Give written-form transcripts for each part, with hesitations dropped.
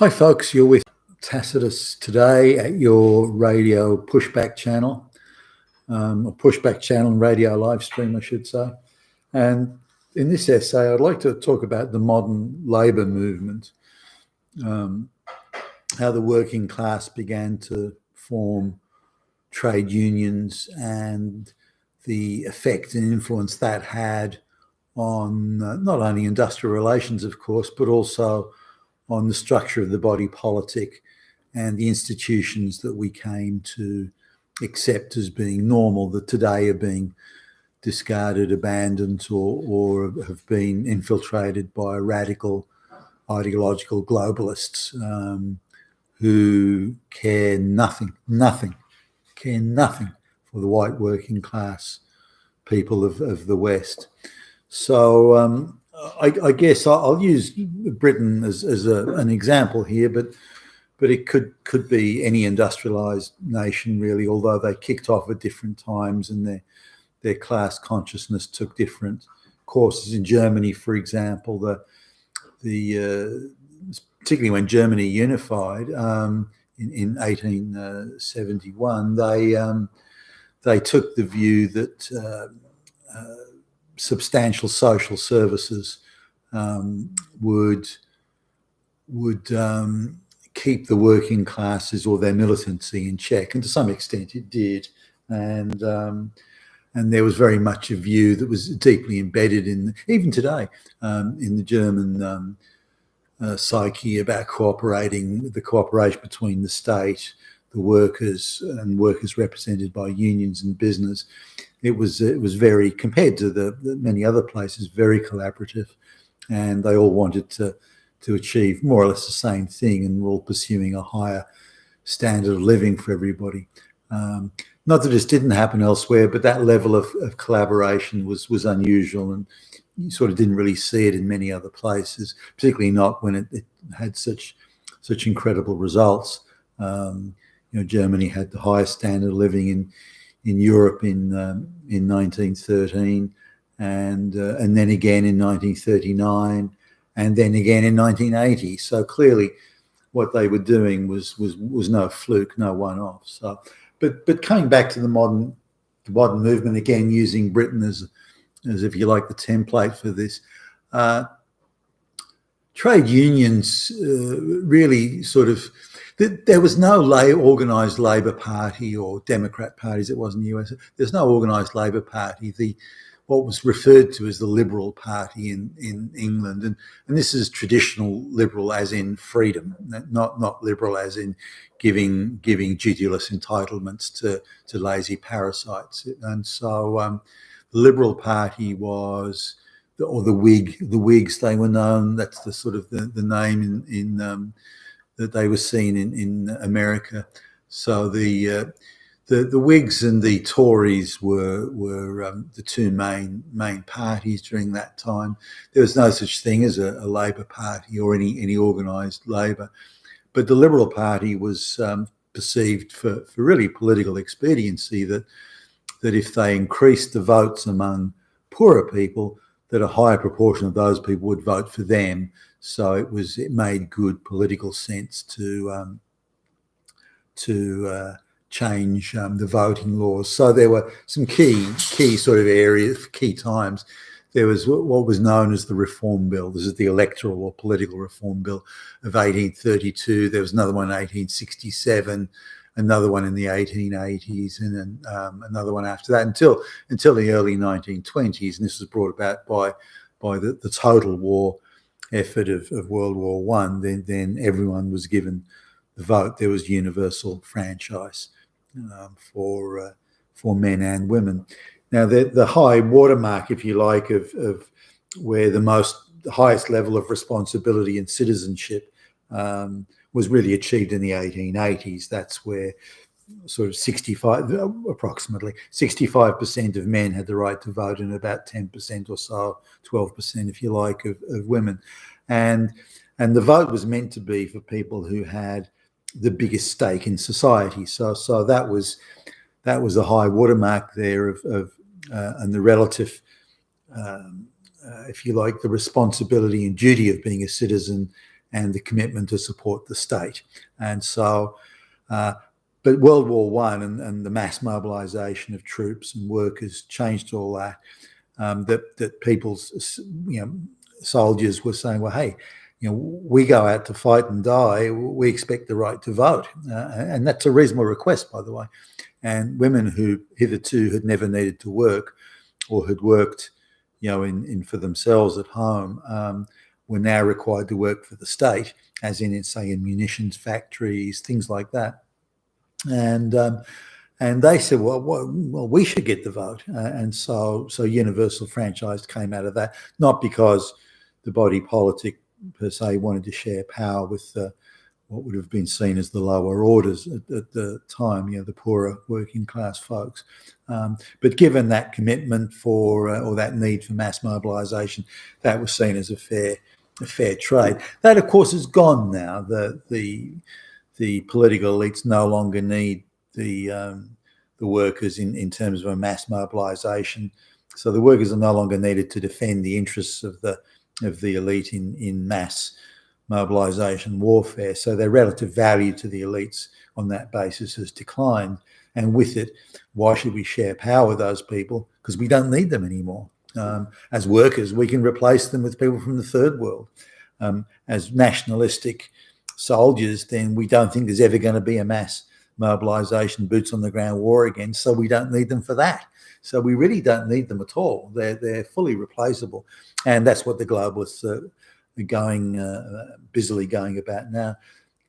Hi folks, you're with Tacitus today at your radio pushback channel, or pushback channel and radio live stream, I should say. And in this essay, I'd like to talk about the modern labour movement, how the working class began to form trade unions and the effect and influence that had on not only industrial relations, of course, but also on the structure of the body politic and the institutions that we came to accept as being normal, that today are being discarded, abandoned, or have been infiltrated by radical ideological globalists who care nothing for the white working class people of the West. So I guess I'll use Britain as an example here, but it could be any industrialized nation really, although they kicked off at different times and their class consciousness took different courses. In Germany, for example, particularly when Germany unified in 1871, they took the view that substantial social services would keep the working classes or their militancy in check, and to some extent it did. And there was very much a view that was deeply embedded even today in the German psyche about the cooperation between the state, the workers, and workers represented by unions and business. It was very, compared to the many other places, very collaborative, and they all wanted to achieve more or less the same thing, and were all pursuing a higher standard of living for everybody. Not that this didn't happen elsewhere, but that level of collaboration was unusual, and you sort of didn't really see it in many other places, particularly not when it had such incredible results. Germany had the highest standard of living in Europe in 1913, and then again in 1939, and then again in 1980. So clearly, what they were doing was no fluke, no one-off. So, but coming back to the modern movement again, using Britain as if you like the template for this, trade unions really sort of. There was no organised Labour Party or Democrat parties. It was in the US. There's no organised Labour Party. What was referred to as the Liberal Party in England, and this is traditional liberal as in freedom, not liberal as in giving dutiless entitlements to lazy parasites. And so the Liberal Party was, or the Whigs, they were known. That's the sort of the name in that they were seen in America. So the Whigs and the Tories were the two main parties during that time. There was no such thing as a Labour Party or any organised Labour, but the Liberal Party was perceived for really political expediency that if they increased the votes among poorer people, that a higher proportion of those people would vote for them. So it made good political sense to change the voting laws. So there were some key sort of areas, key times. There was what was known as the Reform Bill. This is the electoral or political reform bill of 1832. There was another one in 1867, another one in the 1880s, and then another one after that until the early 1920s. And this was brought about by the total war effort of World War I. Then everyone was given the vote. There was universal franchise for men and women. Now the high watermark, if you like, of where the highest level of responsibility and citizenship was really achieved in the 1880s. That's where sort of approximately 65% of men had the right to vote, and about 10% or so, 12% if you like, of women. And the vote was meant to be for people who had the biggest stake in society. So that was a high watermark there of and the relative, if you like, the responsibility and duty of being a citizen and the commitment to support the state. And so, but World War One and the mass mobilisation of troops and workers changed all that. That people's, soldiers were saying, well, hey, we go out to fight and die. We expect the right to vote, and that's a reasonable request, by the way. And women who hitherto had never needed to work, or had worked, in for themselves at home, were now required to work for the state, as in, say, in munitions factories, things like that. And they said, well, we should get the vote. And so universal franchise came out of that, not because the body politic per se wanted to share power with what would have been seen as the lower orders at the time, the poorer working class folks. But given that commitment for, or that need for mass mobilisation, that was seen as a fair trade. That, of course, is gone now. The political elites no longer need the workers in terms of a mass mobilisation. So the workers are no longer needed to defend the interests of the elite in mass mobilisation warfare. So their relative value to the elites on that basis has declined. And with it, why should we share power with those people? Because we don't need them anymore. As workers, we can replace them with people from the third world. As nationalistic soldiers, then we don't think there's ever going to be a mass mobilisation, boots on the ground war again, so we don't need them for that. So we really don't need them at all. They're fully replaceable. And that's what the globalists are busily going about now.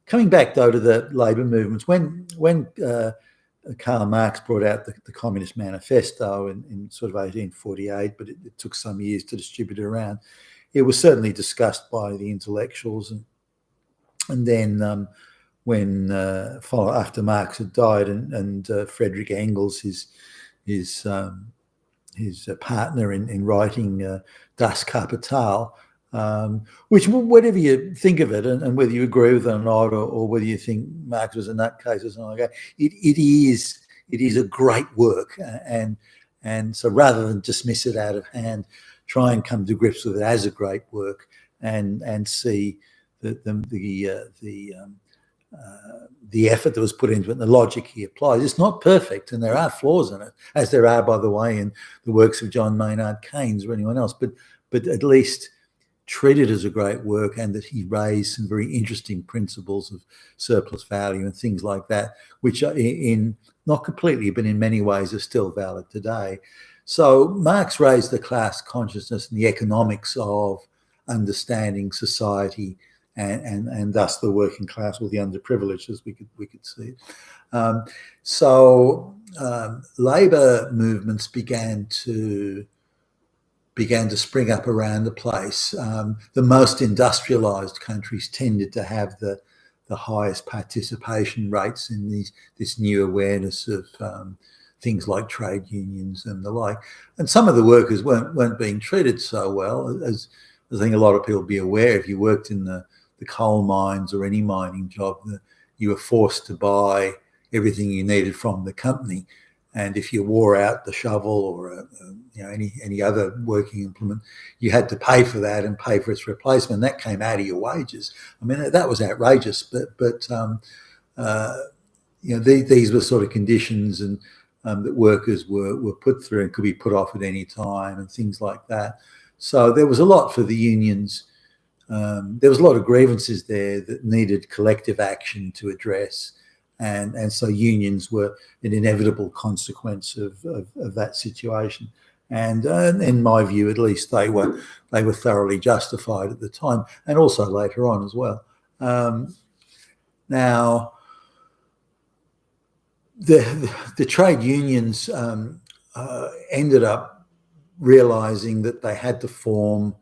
Coming back, though, to the labour movements, when Karl Marx brought out the Communist Manifesto in sort of 1848, but it took some years to distribute it around, it was certainly discussed by the intellectuals. And then when after Marx had died and Friedrich Engels, his partner in writing Das Kapital, which, whatever you think of it, and whether you agree with it or not, or whether you think Marx was a nutcase or something like that, it is a great work, and so rather than dismiss it out of hand, try and come to grips with it as a great work, and see the effort that was put into it and the logic he applies. It's not perfect, and there are flaws in it, as there are, by the way, in the works of John Maynard Keynes or anyone else, but at least treat it as a great work, and that he raised some very interesting principles of surplus value and things like that, which are in not completely, but in many ways are still valid today. So Marx raised the class consciousness and the economics of understanding society and thus the working class, or the underprivileged, as we could see. Labour movements began to spring up around the place. The most industrialised countries tended to have the highest participation rates in this new awareness of things like trade unions and the like. And some of the workers weren't being treated so well, as I think a lot of people be aware. If you worked in the coal mines or any mining job, you were forced to buy everything you needed from the company. And if you wore out the shovel or any other working implement, you had to pay for that and pay for its replacement. That came out of your wages. I mean, that was outrageous. But these were sort of conditions and that workers were put through and could be put off at any time and things like that. So there was a lot for the unions. There was a lot of grievances there that needed collective action to address. And so unions were an inevitable consequence of that situation. And in my view, at least, they were thoroughly justified at the time, and also later on as well. Now, the trade unions ended up realising that they had to form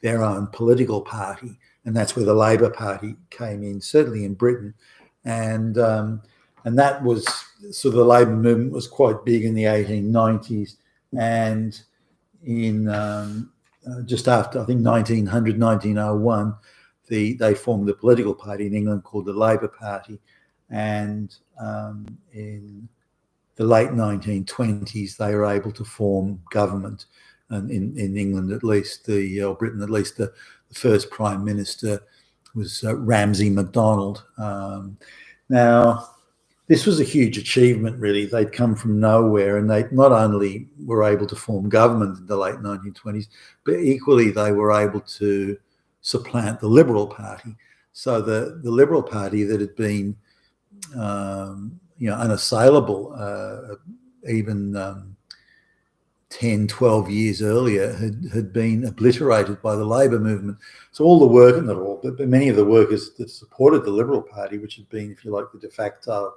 their own political party, and that's where the Labour Party came in, certainly in Britain. And that was sort of, the labour movement was quite big in the 1890s, and in just after, I think, 1900, 1901, they formed a political party in England called the Labour Party, and in the late 1920s they were able to form government, and in England at least, or Britain at least, the first Prime Minister Ramsay MacDonald. Now, this was a huge achievement, really. They'd come from nowhere, and they not only were able to form government in the late 1920s, but equally they were able to supplant the Liberal Party. So the Liberal Party that had been, unassailable even 10, 12 years earlier had been obliterated by the Labor movement. So all the work, not all, but many of the workers that supported the Liberal Party, which had been, if you like, the de facto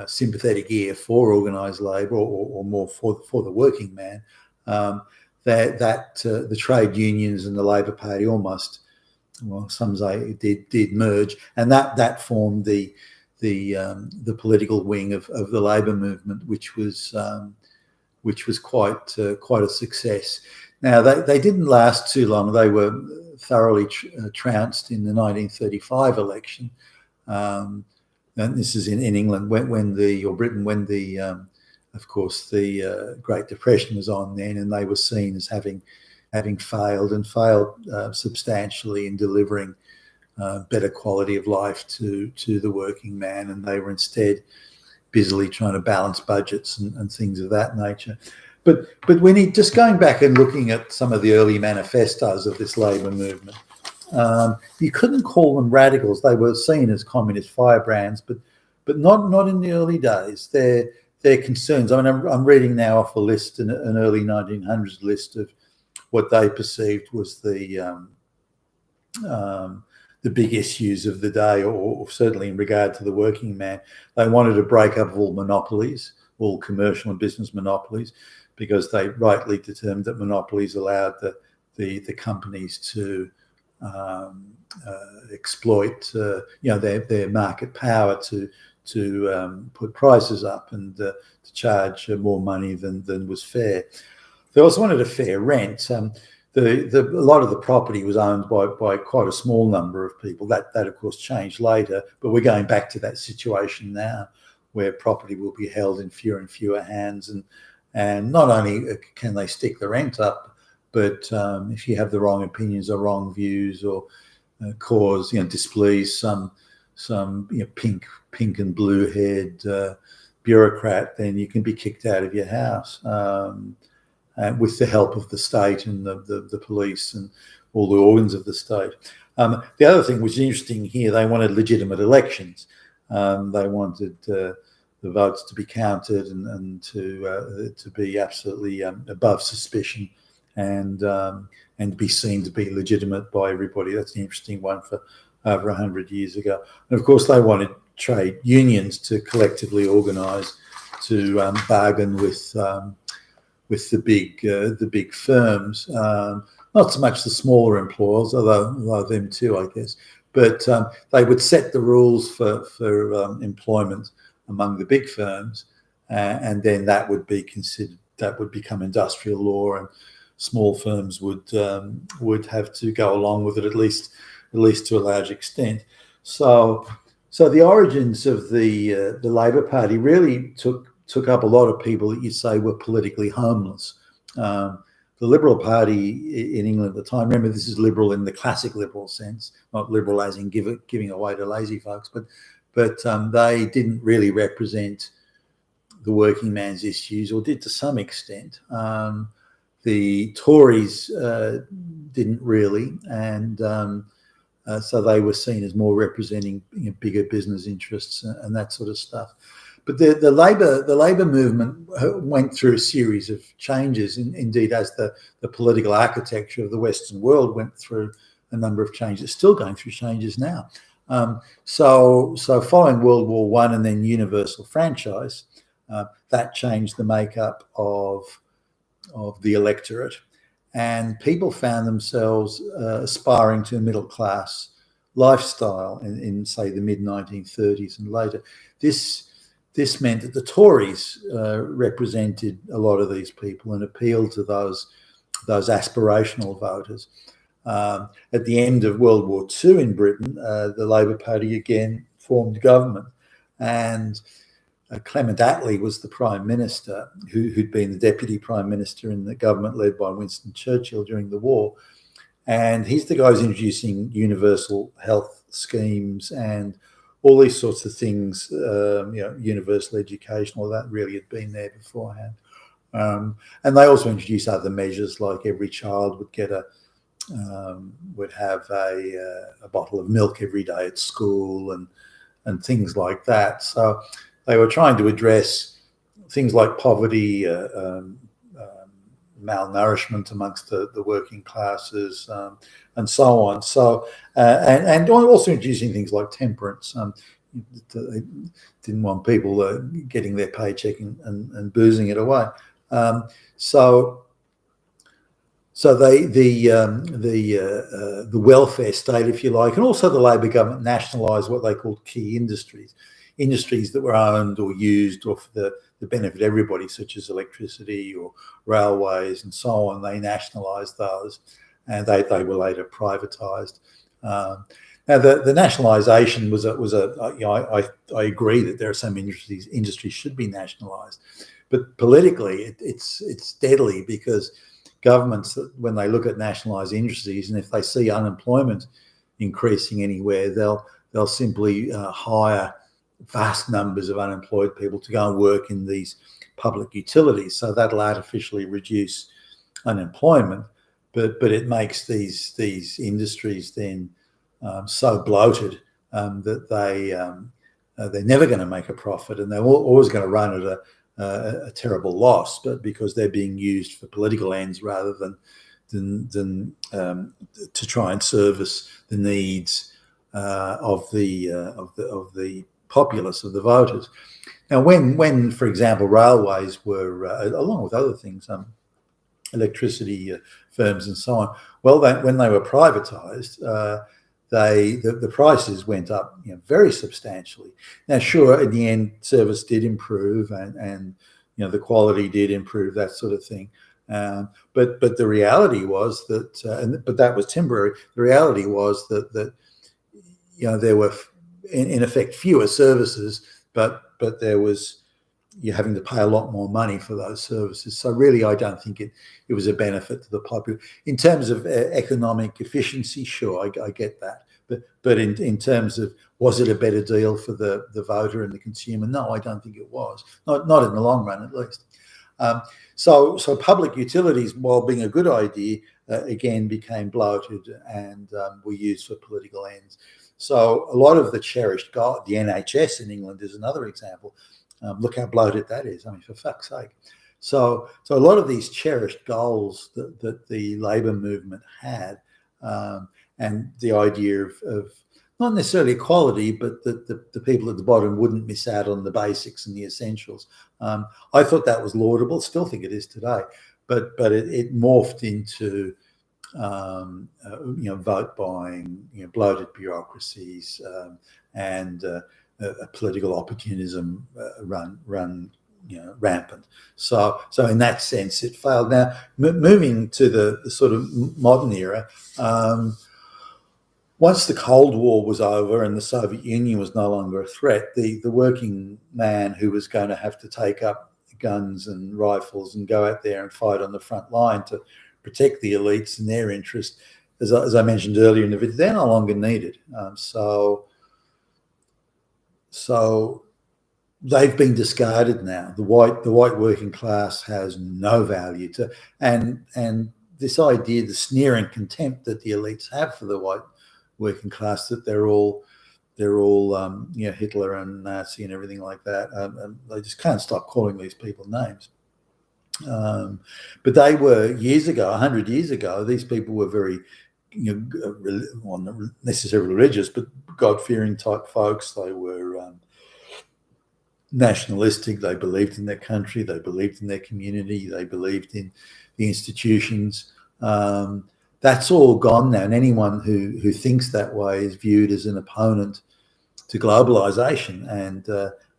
sympathetic ear for organised labour, or more for the working man, the trade unions and the Labor Party almost, well, some say it did merge, and that formed the political wing of the Labor movement, which was quite a success. Now they didn't last too long. They were thoroughly trounced in the 1935 election. And this is in England when Britain, when of course the Great Depression was on then, and they were seen as having failed substantially in delivering better quality of life to the working man, and they were instead busily trying to balance budgets and things of that nature. But when just going back and looking at some of the early manifestos of this labour movement, you couldn't call them radicals. They were seen as communist firebrands, but not in the early days. Their concerns. I mean, I'm reading now off a list, an early 1900s list of what they perceived was the big issues of the day, or certainly in regard to the working man. They wanted to break up all monopolies, all commercial and business monopolies, because they rightly determined that monopolies allowed the companies to exploit their market power to put prices up and to charge more money than was fair. They also wanted a fair rent. A lot of the property was owned by quite a small number of people. That of course changed later, but we're going back to that situation now, where property will be held in fewer and fewer hands, and not only can they stick the rent up, but if you have the wrong opinions or wrong views, or displease some pink and blue haired bureaucrat, then you can be kicked out of your house. With the help of the state and the police and all the organs of the state. The other thing which is interesting here, they wanted legitimate elections. They wanted the votes to be counted and to be absolutely above suspicion and be seen to be legitimate by everybody. That's an interesting one for over 100 years ago. And of course, they wanted trade unions to collectively organise to bargain with the big firms, not so much the smaller employers, although them too, I guess. But they would set the rules for employment among the big firms, and then that would become industrial law, and small firms would have to go along with it, at least to a large extent. So the origins of the Labor Party really took up a lot of people that you'd say were politically homeless. The Liberal Party in England at the time, remember, this is liberal in the classic liberal sense, not liberal as in giving away to lazy folks, but they didn't really represent the working man's issues, or did to some extent. The Tories didn't really, and so they were seen as more representing bigger business interests and that sort of stuff. But the Labor movement went through a series of changes. Indeed, as the political architecture of the Western world went through a number of changes, it's still going through changes now. So following World War I and then universal franchise, that changed the makeup of the electorate, and people found themselves aspiring to a middle class lifestyle in say the mid 1930s and later. This meant that the Tories represented a lot of these people and appealed to those aspirational voters. At the end of World War II in Britain, the Labor Party again formed government, and Clement Attlee was the Prime Minister, who'd been the Deputy Prime Minister in the government led by Winston Churchill during the war. And he's the guy who's introducing universal health schemes and all these sorts of things, universal education, all that really had been there beforehand. And they also introduced other measures, like every child would get would have a bottle of milk every day at school and things like that. So they were trying to address things like poverty, malnourishment amongst the working classes, and so on. So and also introducing things like temperance. They didn't want people getting their paycheck and boozing it away. So the welfare state, if you like, and also the Labor government nationalised what they called key industries that were owned or used or for the benefit of everybody, such as electricity or railways and so on. They nationalised those, and they were later privatised. Now, the nationalisation was I agree that there are some industries should be nationalised, but politically it's deadly, because governments, when they look at nationalised industries, and if they see unemployment increasing anywhere, they'll simply hire vast numbers of unemployed people to go and work in these public utilities. So that'll artificially reduce unemployment, but it makes these industries then so bloated that they're never going to make a profit, and they're always going to run at a terrible loss, but because they're being used for political ends rather than to try and service the needs of the populace, of the voters. Now, when for example, railways were, along with other things, electricity firms and so on, well, when they were privatised, the prices went up very substantially. Now, sure, in the end, service did improve and the quality did improve, that sort of thing. But the reality was that, but that was temporary. The reality was that there were in effect fewer services, but there was, you're having to pay a lot more money for those services. So really, I don't think it was a benefit to the popular. In terms of economic efficiency, sure, I get that. But in terms of, was it a better deal for the voter and the consumer? No, I don't think it was. Not in the long run, at least. So public utilities, while being a good idea, again became bloated and were used for political ends. So a lot of the cherished goal, the NHS in England is another example. Look how bloated that is. I mean, for fuck's sake. So a lot of these cherished goals that the Labor movement had, and the idea of not necessarily equality, but that the people at the bottom wouldn't miss out on the basics and the essentials. I thought that was laudable. Still think it is today, but it morphed into vote buying, bloated bureaucracies, and a political opportunism run rampant. So in that sense, it failed. Now, moving to the sort of modern era, once the Cold War was over and the Soviet Union was no longer a threat, the working man who was going to have to take up guns and rifles and go out there and fight on the front line to protect the elites and their interests, as I mentioned earlier in the video, they're no longer needed. So they've been discarded now. The white working class has no value to, and this idea, the sneer and contempt that the elites have for the white working class, that they're all Hitler and Nazi and everything like that. They just can't stop calling these people names. But they were, years ago, 100 years ago, these people were very, well, not necessarily religious, but God-fearing type folks. They were nationalistic. They believed in their country. They believed in their community. They believed in the institutions. That's all gone now, and anyone who thinks that way is viewed as an opponent to globalization,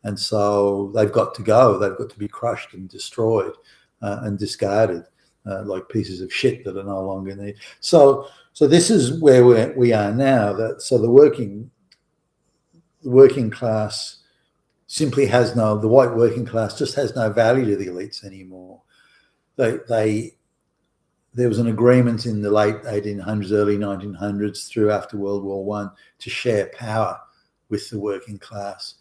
and so they've got to go. They've got to be crushed and destroyed and discarded like pieces of shit that are no longer needed. So this is where we are now. So the working class simply has no. The white working class just has no value to the elites anymore. They there was an agreement in the late 1800s, early 1900s, through after World War One, to share power with the working class.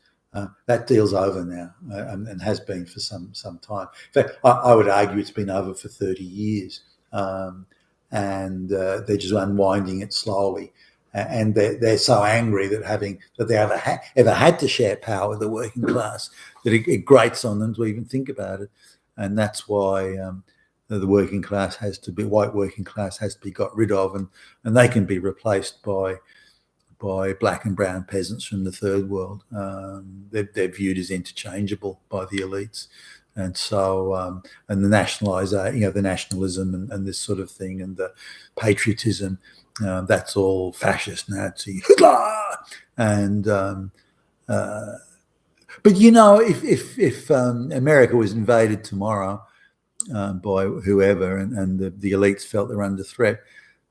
That deal's over now, and has been for some time. In fact, I would argue it's been over for 30 years, and they're just unwinding it slowly. And they're so angry that they ever had to share power with the working class that it grates on them to even think about it. And that's why the working class white working class has to be got rid of, and they can be replaced by black and brown peasants from the third world. They're viewed as interchangeable by the elites. And so, and the the nationalism and this sort of thing, and the patriotism, that's all fascist, Nazi, Hitler. And but if America was invaded tomorrow by whoever, and the elites felt they're under threat,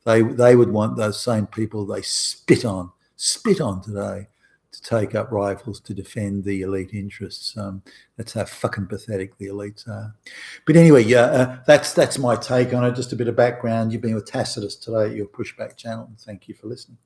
they would want those same people they spit on today to take up rifles to defend the elite interests. That's how fucking pathetic the elites are. But anyway, that's my take on it. Just a bit of background. You've been with Tacitus today at your Pushback channel, and thank you for listening.